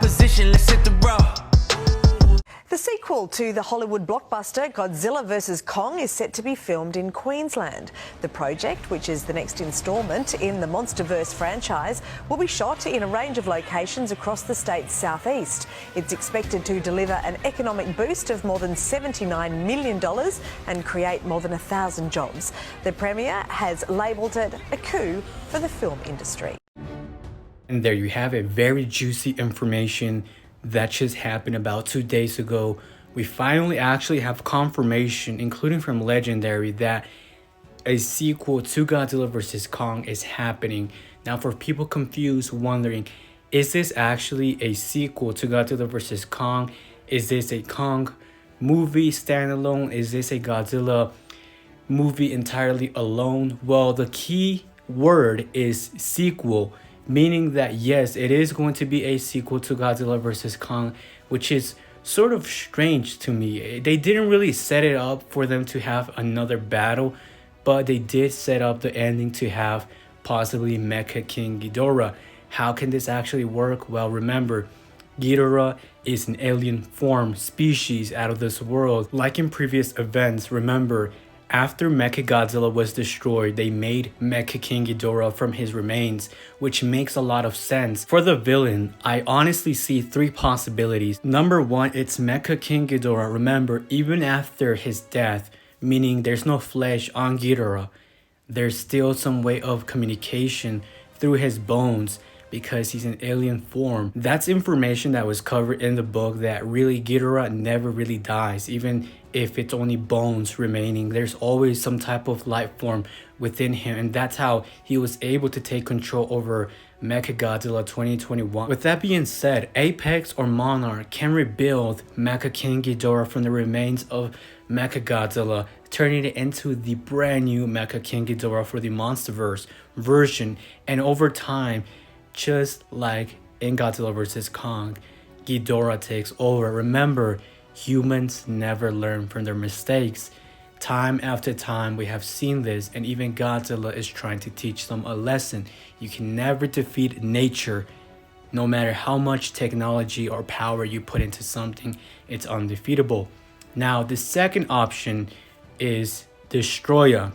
position, let's hit the road. The sequel to the Hollywood blockbuster Godzilla Vs Kong is set to be filmed in Queensland. The project, which is the next instalment in the MonsterVerse franchise, will be shot in a range of locations across the state's southeast. It's expected to deliver an economic boost of more than $79 million and create more than 1,000 jobs. The Premier has labelled it a coup for the film industry. And there you have it, very juicy information that just happened about 2 days ago. We finally actually have confirmation, including from Legendary, that a sequel to Godzilla vs Kong is happening. Now, for people confused, wondering, is this actually a sequel to Godzilla vs Kong? Is this a Kong movie standalone? Is this a Godzilla movie entirely alone? Well, the key word is sequel, meaning that yes, it is going to be a sequel to Godzilla vs Kong, which is sort of strange to me. They didn't really set it up for them to have another battle, but they did set up the ending to have possibly Mecha King Ghidorah. How can this actually work? Well, remember, Ghidorah is an alien form species out of this world. Like in previous events, remember, after Mechagodzilla was destroyed, they made Mecha King Ghidorah from his remains, which makes a lot of sense. For the villain, I honestly see 3 possibilities. Number 1, it's Mecha King Ghidorah. Remember, even after his death, meaning there's no flesh on Ghidorah, there's still some way of communication through his bones because he's an alien form. That's information that was covered in the book, that really Ghidorah never really dies. Even if it's only bones remaining, there's always some type of life form within him, and that's how he was able to take control over Mechagodzilla 2021. With that being said, Apex or Monarch can rebuild Mecha King Ghidorah from the remains of Mechagodzilla, turning it into the brand new Mecha King Ghidorah for the MonsterVerse version. And over time, just like in Godzilla vs Kong, Ghidorah takes over. Remember, humans never learn from their mistakes. Time after time, we have seen this, and even Godzilla is trying to teach them a lesson. You can never defeat nature. No matter how much technology or power you put into something, it's undefeatable. Now, the second option is Destroya.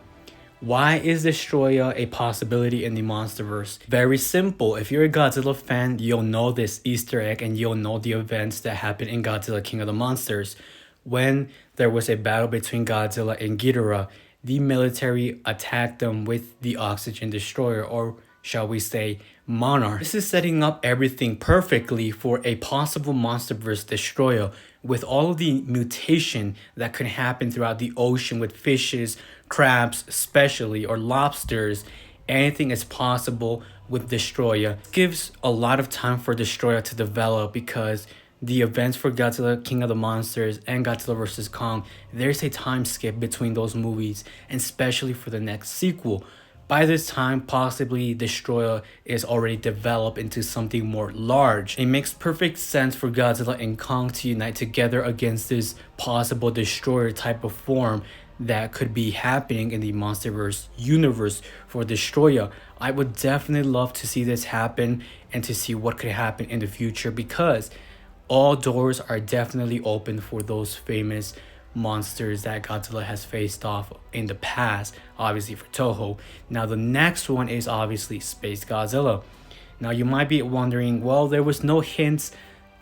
Why is Destroya a possibility in the MonsterVerse? Very simple. If you're a Godzilla fan, you'll know this Easter egg and you'll know the events that happened in Godzilla King of the Monsters. When there was a battle between Godzilla and Ghidorah, the military attacked them with the Oxygen Destroyer, or shall we say Monarch. This is setting up everything perfectly for a possible MonsterVerse Destroya, with all of the mutation that could happen throughout the ocean with fishes, crabs especially, or lobsters. Anything is possible with Destroya. It gives a lot of time for Destroya to develop, because the events for Godzilla King of the Monsters and Godzilla vs Kong, there's a time skip between those movies, and especially for the next sequel. By this time, possibly Destroya is already developed into something more large. It makes perfect sense for Godzilla and Kong to unite together against this possible Destroyer type of form that could be happening in the MonsterVerse universe for Destroya. I would definitely love to see this happen and to see what could happen in the future, because all doors are definitely open for those famous monsters that Godzilla has faced off in the past, obviously for Toho. Now, the next one is obviously Space Godzilla. Now, you might be wondering, well, there was no hints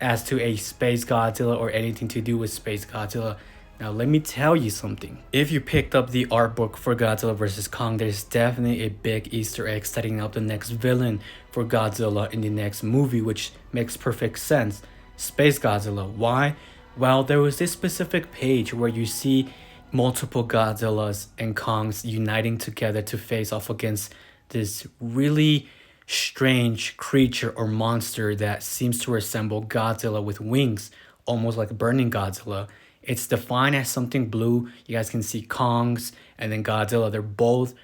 as to a Space Godzilla or anything to do with Space Godzilla. Now, let me tell you something. If you picked up the art book for Godzilla vs Kong, there's definitely a big Easter egg setting up the next villain for Godzilla in the next movie, which makes perfect sense. Space Godzilla. Why? Well, there was this specific page where you see multiple Godzillas and Kongs uniting together to face off against this really strange creature or monster that seems to resemble Godzilla with wings, almost like Burning Godzilla. It's defined as something blue. You guys can see Kongs and then Godzilla. They're both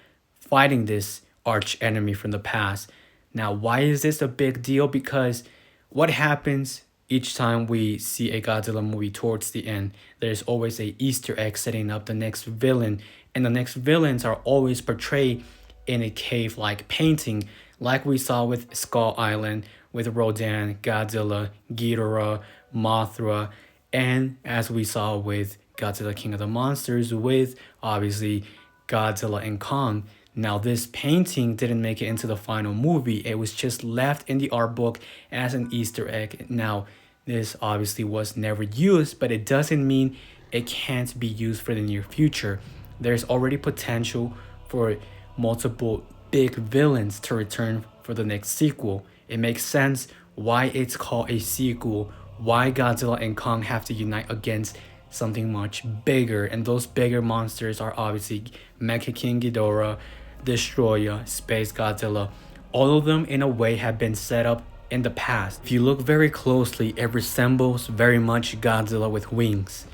fighting this arch enemy from the past. Now, why is this a big deal? Because what happens each time we see a Godzilla movie towards the end, there's always a Easter egg setting up the next villain, and the next villains are always portrayed in a cave-like painting, like we saw with Skull Island, with Rodan, Godzilla, Ghidorah, Mothra, and as we saw with Godzilla King of the Monsters, with obviously Godzilla and Kong. Now, this painting didn't make it into the final movie. It was just left in the art book as an Easter egg. Now, this obviously was never used, but it doesn't mean it can't be used for the near future. There's already potential for multiple big villains to return for the next sequel. It makes sense why it's called a sequel, why Godzilla and Kong have to unite against something much bigger. And those bigger monsters are obviously Mecha King Ghidorah, Destroyer, Space Godzilla. All of them in a way have been set up in the past. If you look very closely, it resembles very much Godzilla with wings.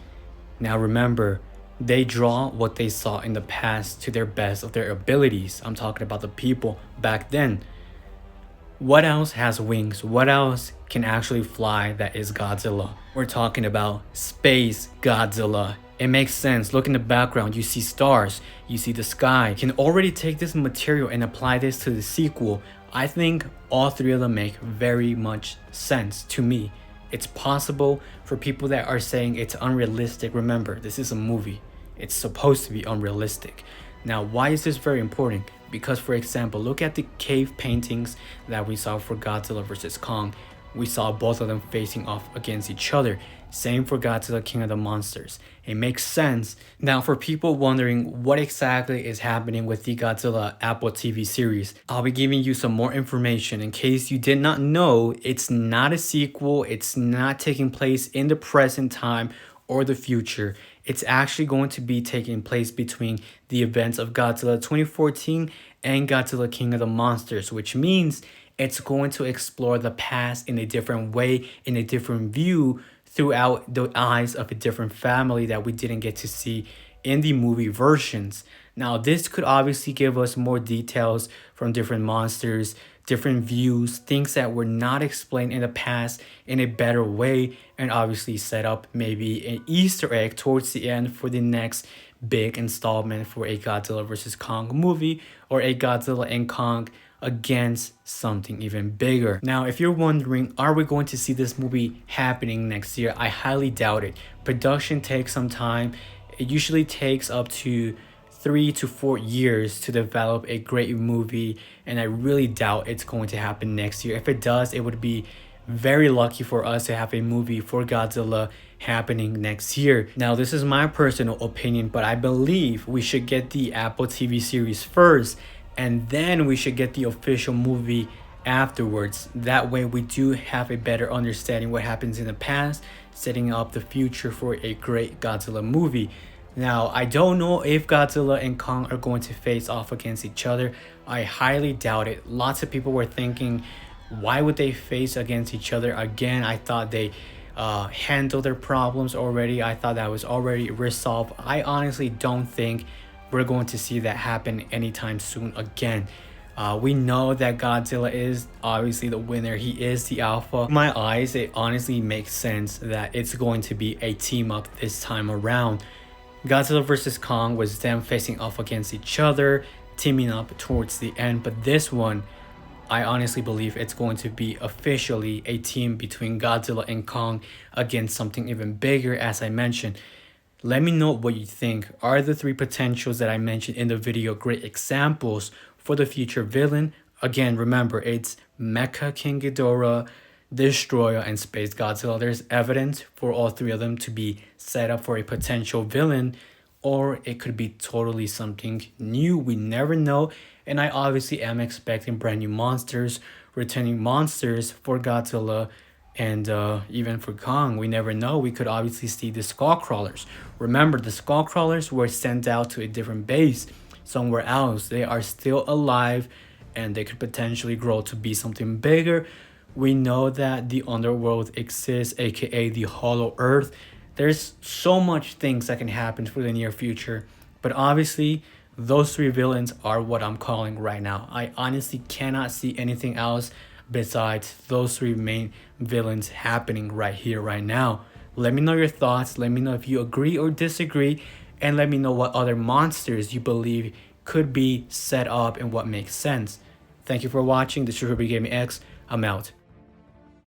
Now remember, they draw what they saw in the past to their best of their abilities. I'm talking about the people back then. What else has wings? What else can actually fly that is Godzilla? We're talking about Space Godzilla. It makes sense. Look in the background, you see stars, you see the sky. You can already take this material and apply this to the sequel. I think all three of them make very much sense to me. It's possible for people that are saying it's unrealistic. Remember, this is a movie. It's supposed to be unrealistic. Now, why is this very important? Because, for example, look at the cave paintings that we saw for Godzilla vs. Kong. We saw both of them facing off against each other. Same for Godzilla King of the Monsters. It makes sense. Now, for people wondering what exactly is happening with the Godzilla Apple TV series, I'll be giving you some more information. In case you did not know, it's not a sequel. It's not taking place in the present time or the future. It's actually going to be taking place between the events of Godzilla 2014 and Godzilla King of the Monsters, which means it's going to explore the past in a different way, in a different view, throughout the eyes of a different family that we didn't get to see in the movie versions. Now, this could obviously give us more details from different monsters, different views, things that were not explained in the past in a better way, and obviously set up maybe an Easter egg towards the end for the next big installment for a Godzilla vs. Kong movie, or a Godzilla and Kong against something even bigger. Now, if you're wondering, are we going to see this movie happening next year? I highly doubt it. Production takes some time. It usually takes up to 3 to 4 years to develop a great movie, and I really doubt it's going to happen next year. If it does, it would be very lucky for us to have a movie for Godzilla happening next year. Now, this is my personal opinion, but I believe we should get the Apple TV series first, and then we should get the official movie afterwards. That way we do have a better understanding what happens in the past, setting up the future for a great Godzilla movie. Now, I don't know if Godzilla and Kong are going to face off against each other. I highly doubt it. Lots of people were thinking, why would they face against each other again? I thought they handled their problems already. I thought that was already resolved. I honestly don't think we're going to see that happen anytime soon again. We know that Godzilla is obviously the winner. He is the alpha. In my eyes, it honestly makes sense that it's going to be a team up this time around. Godzilla vs. Kong was them facing off against each other, teaming up towards the end. But this one, I honestly believe it's going to be officially a team between Godzilla and Kong against something even bigger, as I mentioned. Let me know what you think. Are the three potentials that I mentioned in the video great examples for the future villain? Again, remember, it's Mecha King Ghidorah, Destroyer, and Space Godzilla. There's evidence for all three of them to be set up for a potential villain, or it could be totally something new. We never know. And I obviously am expecting brand new monsters, returning monsters for Godzilla, and even for Kong. We never know. We could obviously see the skull crawlers. Remember, the skull crawlers were sent out to a different base somewhere else. They are still alive, and they could potentially grow to be something bigger. We know that the underworld exists, aka the hollow earth. There's so much things that can happen for the near future, but obviously those three villains are what I'm calling right now. I honestly cannot see anything else besides those three main villains happening right here, right now. Let me know your thoughts. Let me know if you agree or disagree, and let me know what other monsters you believe could be set up and what makes sense. Thank you for watching. This is RubiGamingx. I'm out.